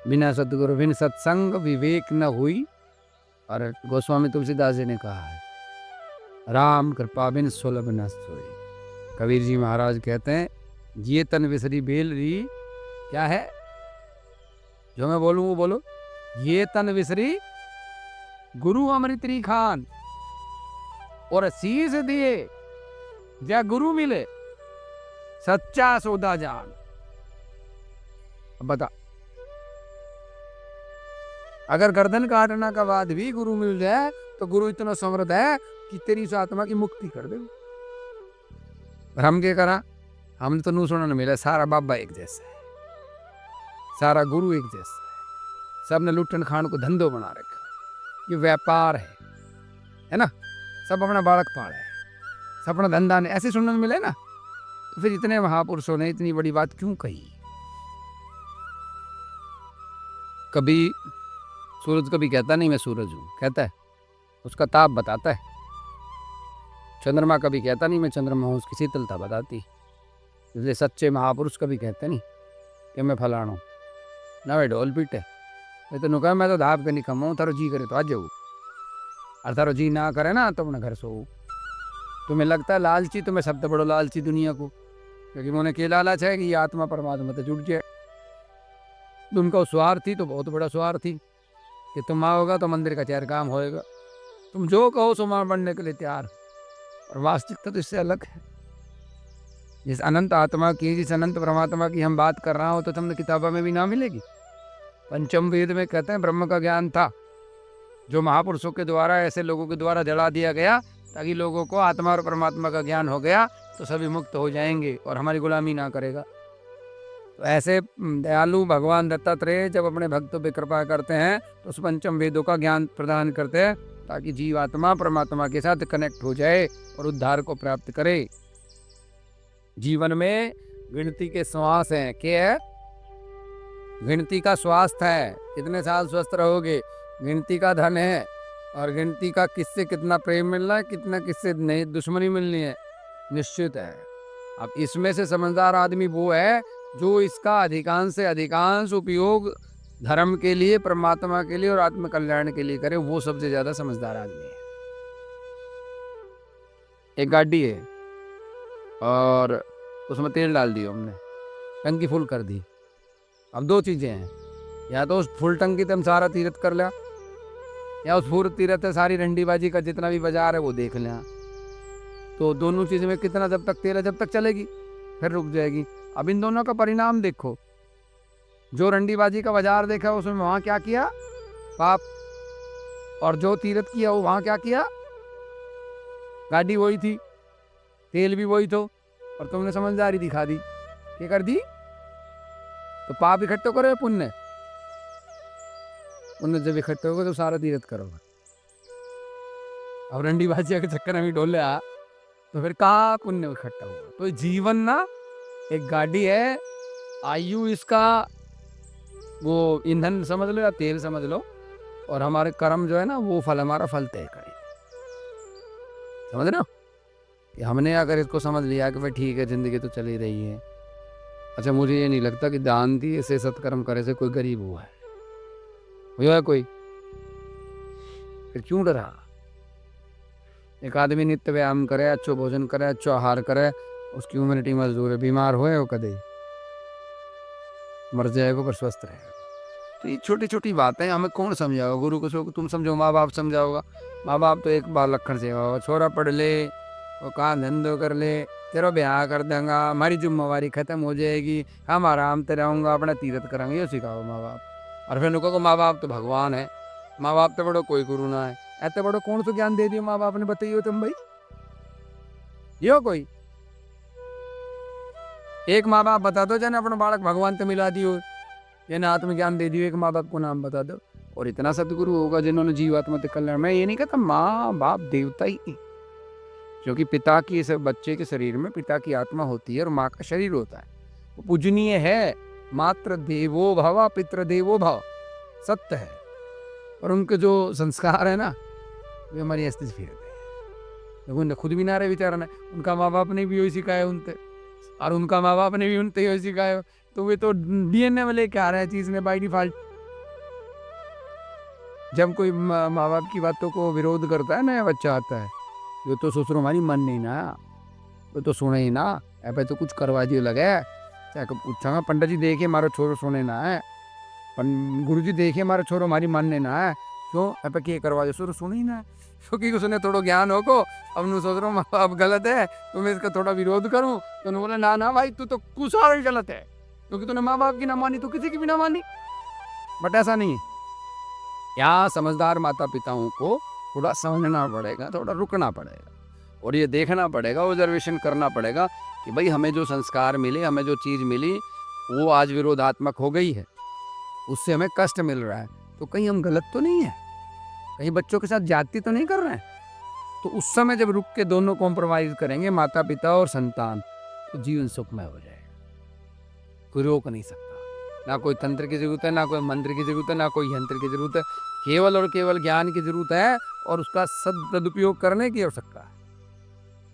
बिना सतगुरु बिन सत्संग विवेक न हुई। और गोस्वामी तुलसीदास जी ने कहा है, राम कृपा बिन सुलभ न सोई। कबीर जी महाराज कहते हैं, ये तन विसरी बेल री, क्या है जो मैं बोलूं वो बोलो, ये तन विसरी गुरु अमृत री खान, और शीश दिए या गुरु मिले सच्चा सौदा जान। अब बता, अगर गर्दन काटना का बाद भी गुरु मिल जाए तो गुरु इतना समर्थ है कि तेरी इस आत्मा की मुक्ति कर दे। और हम क्या करा, हमने तो नू सुनने मिला सारा बाबा एक जैसा है, सारा गुरु एक जैसा है, सबने लुट्टन खान को धंधो बना रखा, ये व्यापार है ना, सब अपना बालक पाल है, सब अपना धंधा ने, ऐसे सुनने मिले ना। तो फिर इतने महापुरुषों ने इतनी बड़ी बात क्यों कही। कभी सूरज कभी कहता नहीं मैं सूरज हूं, कहता है, उसका ताप बताता है। चंद्रमा कभी कहता नहीं मैं चंद्रमा हूं, उसकी शीतलता बताती। इसलिए सच्चे महापुरुष कभी कहते नहीं कि मैं फलाना हूं ना, वे ढोल पीटे। मैं तो नुका, मैं तो धाप के नहीं कमाऊँ, थारो जी करे तो आ जाऊ, और थारो जी ना करे ना तो अपने घर सो। तुम्हें लगता है लालची, तुम्हें सबसे बड़ो लालची दुनिया को, क्योंकि मैंने के लालच है कि ये आत्मा परमात्मा तो जुड़ जाए। उनका स्वार्थी तो बहुत बड़ा स्वार्थी, कि तुम आओगा तो मंदिर का 4 काम होएगा, तुम जो कहो सो मां बनने के लिए तैयार। और वास्तविकता तो इससे अलग है। जिस अनंत आत्मा की, जिस अनंत परमात्मा की हम बात कर रहा हो, तो तुमने किताबों में भी ना मिलेगी। पंचम वेद में कहते हैं ब्रह्म का ज्ञान था, जो महापुरुषों के द्वारा, ऐसे लोगों के द्वारा जला दिया गया, ताकि लोगों को आत्मा और परमात्मा का ज्ञान हो गया तो सभी मुक्त हो जाएंगे और हमारी गुलामी ना करेगा। तो ऐसे दयालु भगवान दत्तात्रेय जब अपने भक्तों पे कृपा करते हैं तो उस पंचम वेदों का ज्ञान प्रदान करते हैं, ताकि जीवात्मा परमात्मा के साथ कनेक्ट हो जाए और उद्धार को प्राप्त करे। जीवन में गिनती के श्वास हैं, क्या है, गिनती का स्वास्थ्य है, कितने साल स्वस्थ रहोगे, गिनती का धन है, और गिनती का किससे कितना प्रेम मिलना है, कितना किससे नहीं दुश्मनी मिलनी है, निश्चित है। अब इसमें से समझदार आदमी वो है जो इसका अधिकांश से अधिकांश उपयोग धर्म के लिए, परमात्मा के लिए और आत्म कल्याण के लिए करे, वो सबसे ज्यादा समझदार आदमी है। एक गाड़ी है और उसमें तेल डाल दिया हमने, टंकी फुल कर दी। अब 2 चीजें हैं, या तो उस फुल टंकी से हम सारा तीर्थ कर लिया, या उस पूरे तीर्थ से सारी रंडीबाजी का जितना भी बाजार है वो देख लिया। तो दोनों चीज़ में कितना जब तक तेल है जब तक चलेगी, फिर रुक जाएगी। अब इन दोनों का परिणाम देखो, जो रंडीबाजी का बाजार देखा उसमें वहाँ क्या किया, पाप, और जो तीर्थ किया वो वहाँ क्या किया, गाड़ी वही थी, तेल भी वही तो, और तुमने समझदारी दिखा दी, क्या कर दी, तो पाप इकट्ठे करो, पुण्य पुण्य जब इकट्ठे होगा तो सारा तीर्थ करोगे। अब रंडीबाजी के चक्कर में डोले आ तो फिर कहाँ पुण्य इकट्ठा होगा। तो जीवन ना एक गाड़ी है, आयु इसका वो ईंधन समझ लो या तेल समझ लो, और हमारे कर्म जो है ना वो फल, हमारा फल तय करे। समझ रहे हो कि हमने अगर इसको समझ लिया कि भाई ठीक है जिंदगी तो चली रही है, अच्छा मुझे ये नहीं लगता कि दान दिए से सत्कर्म करे से कोई गरीब हुआ है कोई, फिर क्यों डरा। एक आदमी नित्य व्यायाम करे, अच्छो भोजन करे, अच्छो आहार करे, उसकी इम्यूनिटी मजबूत है, बीमार होए वो कदे मर जाएगा पर स्वस्थ रहेगा। तो ये छोटी छोटी बातें हमें कौन समझाओगा, गुरु को तुम समझो, माँ बाप समझाओगा। माँ बाप तो एक बार लखन से होगा, छोरा पढ़ ले, वो काम धंधो कर ले, तेरा ब्याह कर देंगे, हमारी जिम्मेवारी खत्म हो जाएगी, हम आराम से रहूँगा, अपना तीर्थ करेंगे, ये सिखाओ माँ बाप। और फिर उनको माँ बाप तो भगवान है, माँ बाप तो बड़ो कोई गुरु ना है। ऐसे बड़ो कौन सा ज्ञान दे दियो माँ बाप ने, बताइए तुम भाई। यो कोई एक माँ बाप बता दो जन अपना बालक भगवान से मिला दियो, यानी आत्मज्ञान दे दियो, एक माँ बाप को नाम बता दो। और इतना सदगुरु होगा जिन्होंने जीवात्मा के कल्याण। मैं ये नहीं कहता माँ बाप देवता ही, क्योंकि पिता की इस बच्चे के शरीर में पिता की आत्मा होती है और माँ का शरीर होता है, वो पूजनीय है। मात्र देवो भव पितृ देवो भव, सत्य है। और उनके जो संस्कार है ना वे हमारी अस्तित्व फिरते हैं। उन्हें खुद भी ना रहे विचार ना, उनका माँ बाप ने भी वही सिखाया उनसे, और उनका माँ बाप ने भी उनसे वही सिखाया, तो वे तो डीएनए में लेके आ रहे हैं चीज़ में बाई डिफॉल्ट। जब कोई माँ बाप की बातों को विरोध करता है, नया बच्चा आता है, ये तो ससुर हमारी मन नहीं ना, वो तो सुने ही ना, ऐपे तो कुछ करवा दियो लगे। चाहे पूछा पंडित जी देखे मारो छोरो सुने ना है, गुरु जी देखे मारो छोरो हमारी मन नहीं ना है, क्यों ऐपे के करवा दियो छोरो सुने ही ना। क्योंकि उसने थोड़ा ज्ञान हो को, अब मैं सोच रहा हूँ अब गलत है तो मैं इसका थोड़ा विरोध करूँ, तो उन्होंने बोला ना ना भाई तू तो कुछ और ही गलत है, क्योंकि तूने माँ बाप की ना मानी तो किसी की भी ना मानी। बट ऐसा नहीं है, यहाँ समझदार माता पिताओं को थोड़ा समझना पड़ेगा, थोड़ा रुकना पड़ेगा और ये देखना पड़ेगा, ऑब्जर्वेशन करना पड़ेगा कि भाई हमें जो संस्कार मिले, हमें जो चीज़ मिली वो आज विरोधात्मक हो गई है, उससे हमें कष्ट मिल रहा है, तो कहीं हम गलत तो नहीं है, कहीं बच्चों के साथ जाति तो नहीं कर रहे हैं। तो उस समय जब रुक के दोनों कॉम्प्रोमाइज करेंगे, माता पिता और संतान, तो जीवन सुखमय हो जाएगा। कोई रोक नहीं सकता, ना कोई तंत्र की जरूरत है, ना कोई मंत्र की जरूरत है, ना कोई यंत्र की जरूरत है, केवल और केवल ज्ञान की जरूरत है और उसका सदुपयोग करने की आवश्यकता है।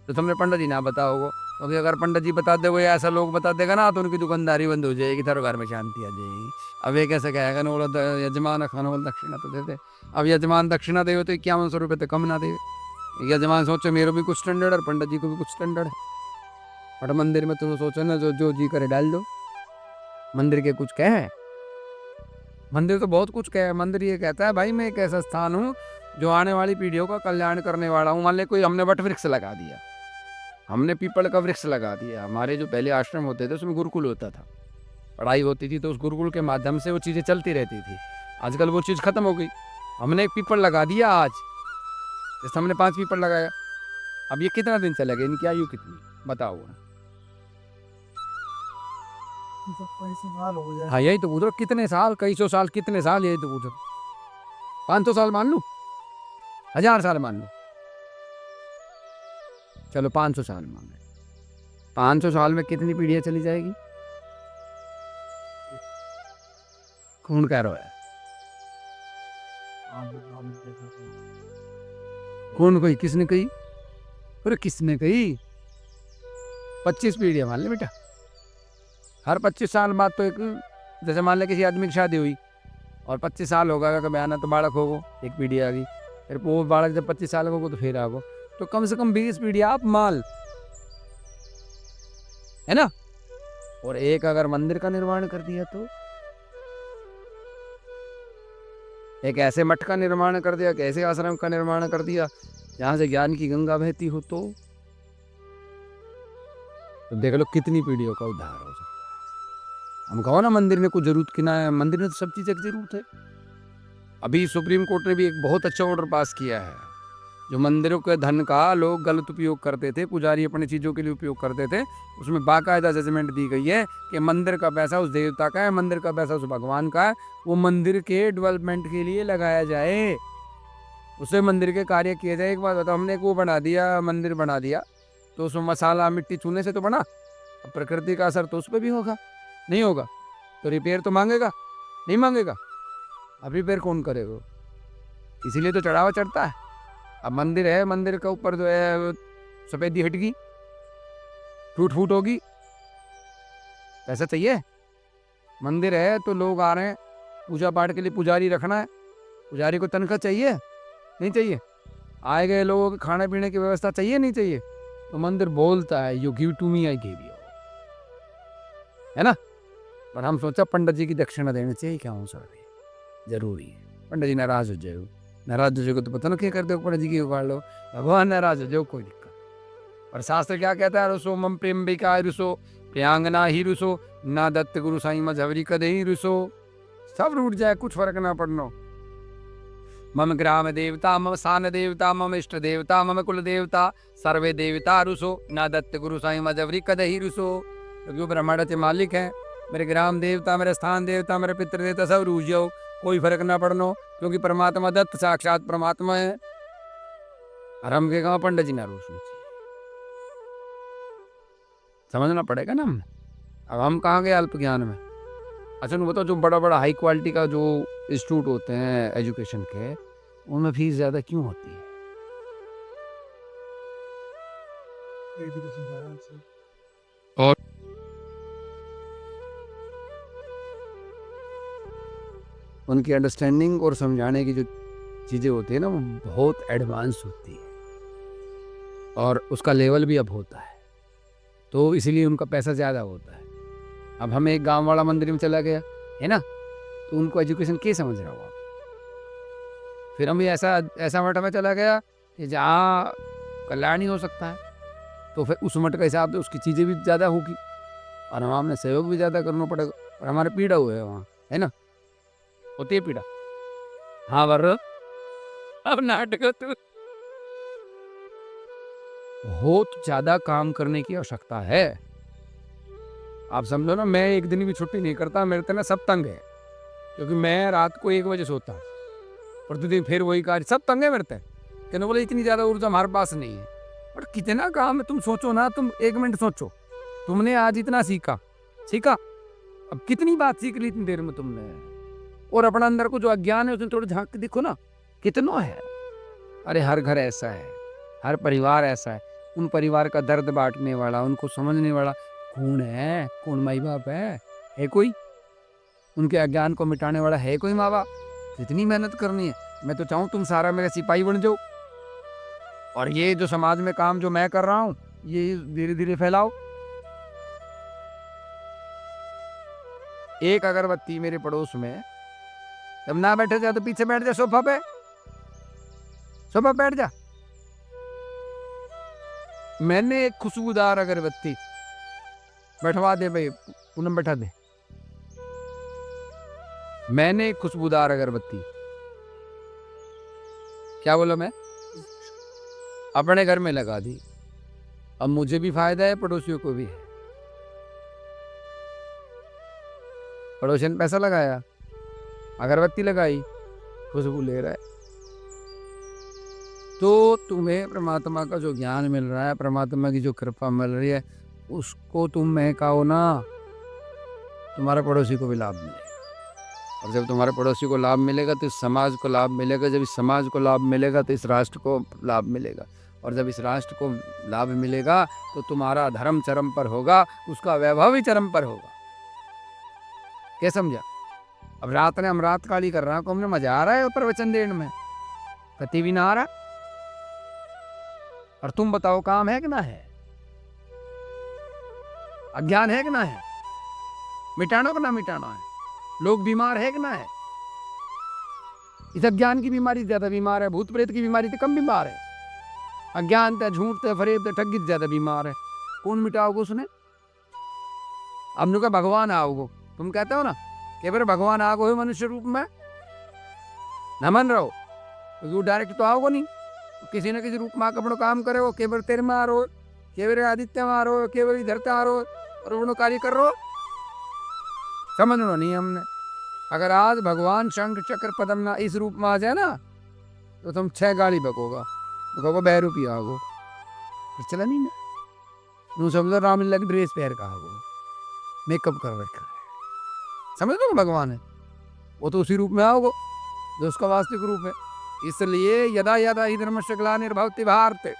तो तुमने पंडित जी ना बताओगे, क्योंकि अगर पंडित जी बता दे, ऐसा लोग बता देगा ना, तो उनकी दुकानदारी बंद हो जाएगी, थारो घर में शांति आ जाएगी। अब ये कैसे कहेगा ना, बोला यजमान खाना बोला दक्षिणा तो देते, अब यजमान दक्षिणा दे तो 5100 रुपये तो कम ना दे। यजमान सोचे मेरे भी कुछ स्टैंडर्ड और पंडित जी को भी कुछ स्टैंडर्ड है, बट मंदिर में तुम सोचो ना, जो जी करे डाल दो। मंदिर के कुछ कहे, मंदिर तो बहुत कुछ कहे। मंदिर ये कहता है भाई मैं एक ऐसा स्थान हूँ जो आने वाली पीढ़ियों का कल्याण करने वाला हूँ। मान ले कोई हमने वट वृक्ष लगा दिया, हमने पीपल का वृक्ष लगा दिया, हमारे जो पहले आश्रम होते थे उसमें गुरुकुल होता था, पढ़ाई होती थी, तो उस गुरुकुल के माध्यम से वो चीज़ें चलती रहती थी। आजकल वो चीज़ खत्म हो गई, हमने एक पीपल लगा दिया आज, जैसे हमने 5 पीपल लगाया, अब ये कितना दिन चलेगा, इनकी आयु कितनी बताओ। हाँ यही तो पूछ रहा, कितने साल, कई सौ साल, कितने साल, यही तो पूछ रहा। 500 साल मान लूँ, 1000 साल मान लो, चलो 500 साल मान लो, 500 साल में कितनी पीढ़ियां चली जाएगी? कौन कह रहा है? कौन कही, किसने कही? अरे किसने कही? 25 पीढ़ियां मान ले बेटा, हर 25 साल बाद तो एक, जैसे मान ले किसी आदमी की शादी हुई और 25 साल होगा कभी आना, तो बालक होगो, एक पीढ़ी आ गई, फिर वो बालक जब 25 साल होगा तो फिर आगो, तो कम से कम 20 पीढ़ी आप माल है ना। और एक अगर मंदिर का निर्माण कर दिया, तो एक ऐसे मठ का निर्माण कर दिया, एक ऐसे आश्रम का निर्माण कर दिया जहां से ज्ञान की गंगा बहती हो, तो देख लो कितनी पीढ़ियों का उद्धार हो सकता है। हम कहो ना मंदिर में कुछ जरूरत की ना है, मंदिर में तो सब चीज़ की जरूरत है। अभी सुप्रीम कोर्ट ने भी एक बहुत अच्छा ऑर्डर पास किया है, जो मंदिरों के धन का लोग गलत उपयोग करते थे, पुजारी अपनी चीज़ों के लिए उपयोग करते थे, उसमें बाकायदा जजमेंट दी गई है कि मंदिर का पैसा उस देवता का है, मंदिर का पैसा उस भगवान का है, वो मंदिर के डेवलपमेंट के लिए लगाया जाए, उससे मंदिर के कार्य किए जाए। एक बात बताओ, हमने एक वो बना दिया, मंदिर बना दिया, तो उसमें मसाला मिट्टी चूने से तो बना, अब प्रकृति का असर तो उस पर भी होगा, नहीं होगा, तो रिपेयर तो मांगेगा, नहीं मांगेगा, अब रिपेयर कौन करेगा? इसीलिए तो चढ़ावा चढ़ता है। अब मंदिर है, मंदिर के ऊपर जो है सफेदी हट गई, टूट फूट होगी, पैसा चाहिए। मंदिर है तो लोग आ रहे हैं पूजा पाठ के लिए, पुजारी रखना है, पुजारी को तनख्वाह चाहिए नहीं चाहिए, आए गए लोगों के खाने पीने की व्यवस्था चाहिए नहीं चाहिए, तो मंदिर बोलता है you give to me I give you, है ना। पर हम सोचा पंडित जी की दक्षिणा देनी चाहिए, क्या हो सकती, जरूरी है। पंडित जी नाराज हो जाए, नाराज हो जाएगा तो पता ना क्या कर दो, पंडित जी की उखाड़ लो, भगवान नाराज हो जाओ, कोई दिक्कत। पर शास्त्र क्या कहता है, रुसो मम प्रेम बिका रुसो, प्रियांगना ही रुसो, ना दत्त गुरु साई मझवरी कदे ही रुसो, सब रूठ जाए, कुछ फर्क ना पड़नो। मम ग्राम देवता, मम स्थान देवता, मम इष्ट देवता, मम कुल देवता, सर्वे देवता रुसो, ना दत्त गुरु साई मझवरी कदे ही रुसो, क्योंकि वो ब्रह्मांड के मालिक हैं, मेरे ग्राम देवता, मेरे स्थान देवता, मेरे पितृ देवता सब रूठ जाओ, कोई फर्क ना पड़नो, क्योंकि परमात्मा दत्त साक्षात परमात्मा है। और हम के कहा पंडित जी ना रोशनी चाहिए, समझना पड़ेगा ना हमें। अब हम कहाँ गए अल्प ज्ञान में। अच्छा बताओ, जो बड़ा बड़ा हाई क्वालिटी का जो इंस्टीट्यूट होते हैं एजुकेशन के, उनमें फीस ज़्यादा क्यों होती है? और उनकी अंडरस्टैंडिंग और समझाने की जो चीज़ें होती है ना वो बहुत एडवांस होती है और उसका लेवल भी अब होता है, तो इसीलिए उनका पैसा ज़्यादा होता है। अब हमें एक गाँव वाला मंदिर में चला गया, है ना? तो उनको एजुकेशन क्या समझ रहे हो आप? फिर हम भी ऐसा मठ में चला गया कि जहाँ कल्याण ही हो सकता है, तो फिर उस मठ के हिसाब से उसकी चीज़ें भी ज़्यादा होगी और हमने सहयोग भी ज़्यादा करना पड़ेगा और हमारे पीड़ा हुए है वहाँ, है ना? होती है पीड़ा। हाँ, वर अब नाटक तो बहुत ज़्यादा काम करने की आवश्यकता है। आप समझो ना, मैं एक दिन भी छुट्टी नहीं करता, मेरे तो ना सब तंग है, क्योंकि मैं रात को 1 बजे सोता हूँ, प्रतिदिन फिर वही कार्य, सब तंग है मेरे से। कहने बोले इतनी ज़्यादा ऊर्जा हमारे पास नहीं है, और कितना काम है। तुम सोचो ना, तुम 1 मिनट सोचो, तुमने आज इतना सीखा, अब कितनी बात सीख ली इतनी देर में तुमने, और अपना अंदर को जो अज्ञान है उसमें थोड़ा झांक के देखो ना, कितना है। अरे हर घर ऐसा है, हर परिवार ऐसा है, उन परिवार का दर्द बांटने वाला, उनको समझने वाला कौन है? कौन माई बाप है कोई? उनके अज्ञान को मिटाने वाला है कोई माँ बाप? कितनी मेहनत करनी है। मैं तो चाहूँ तुम सारा मेरा सिपाही बन जाओ, और ये जो समाज में काम जो मैं कर रहा हूँ ये धीरे धीरे फैलाओ। एक अगरबत्ती मेरे पड़ोस में, जब ना बैठे जा तो पीछे बैठ जा, सोफा बैठ जा। मैंने एक खुशबूदार अगरबत्ती, बैठवा दे भाई, पूनम बैठा दे। मैंने एक खुशबूदार अगरबत्ती, क्या बोला मैं, अपने घर में लगा दी। अब मुझे भी फायदा है, पड़ोसियों को भी है। पड़ोसी ने पैसा लगाया, अगरबत्ती लगाई, खुशबू ले रहा है। तो तुम्हें परमात्मा का जो ज्ञान मिल रहा है, परमात्मा की जो कृपा मिल रही है, उसको तुम महकाओ ना, तुम्हारे पड़ोसी को भी लाभ मिलेगा। और जब तुम्हारे पड़ोसी को लाभ मिलेगा तो इस समाज को लाभ मिलेगा, जब इस समाज को लाभ मिलेगा तो इस राष्ट्र को लाभ मिलेगा, और जब इस राष्ट्र को लाभ मिलेगा तो तुम्हारा धर्म चरम पर होगा, उसका वैभव भी चरम पर होगा। क्या समझा? अब रात ने हम रात काली कर रहा है, को हमने मजा आ रहा है प्रवचन देने में? कति भी ना आ रहा। और तुम बताओ, काम है कि ना है? अज्ञान है कि ना है? मिटाना कि ना मिटाना है? लोग बीमार है कि ना है? इस अज्ञान की बीमारी ज्यादा बीमार है, भूत प्रेत की बीमारी तो कम बीमार है। अज्ञान थे, झूठ थे, फरेब थे, ठगी ज्यादा बीमार है। कौन मिटाओगे उसने? अब नु का भगवान आओगो, तुम कहते हो ना कि फिर भगवान आओगे मनुष्य रूप में, न मन रहो, क्योंकि डायरेक्ट तो आओगे नहीं, किसी न किसी रूप में आकर अपना काम करे हो। केवल तेरे में आ रो, केवल आदित्य में आ रो, केवल धरते आ रो और अपना कार्य कर रो। समझ लो नहीं हमने। अगर आज भगवान शंख चक्र पद्म ना इस रूप में आ जाए ना, तो तुम 6 गाड़ी बकोगा, तो कहोगे 2 रुपया आगो, फिर चला नहीं ना। नू समझो रामलीला की ड्रेस पहन का आगो, मेकअप कर रखा है, समझ लो भगवान है वो, तो उसी रूप में आओगे जो उसका वास्तविक रूप है। इसलिए यदा यदा ही धर्मस्य ग्लानिर्भवति भारते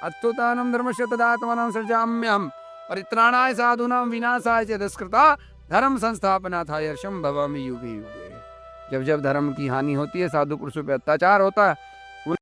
अच्युतानम धर्मस्य तदात्मानं सृजाम्यहम् परित्राणाय साधूनां विनाशाय च दुष्कृता धर्म संस्थापनार्थाय भवामि युगे युगे। जब जब धर्म की हानि होती है, साधु पुरुषों पे अत्याचार होता है,